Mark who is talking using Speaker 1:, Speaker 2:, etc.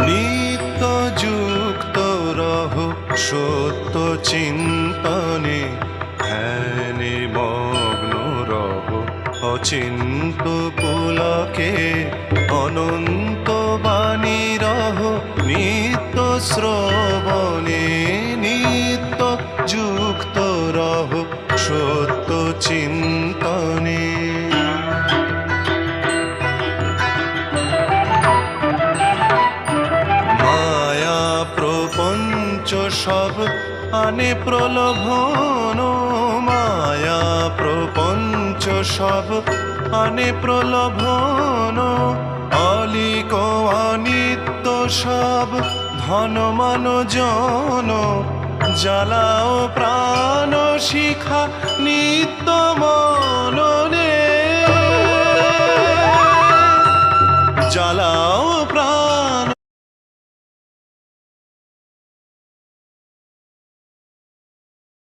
Speaker 1: নিত্য যুক্ত রহ সত্য চিন্তনে, ধ্যানে মগ্ন রহ অচিন্ত পুলকে, অনন্ত বাণী রহ নিত্য শ্রবণে, নিত্য যুক্ত রহ সত্য চিন্তনে। মায়া প্রপঞ্চ সব আনে প্রলোভন, মায়া প্রপঞ্চ সব আনে প্রলোভন, অলিক অনিত্য সব ধন মান জন, জ্বালাও প্রাণ শিখা নিত্য মননে, জ্বালাও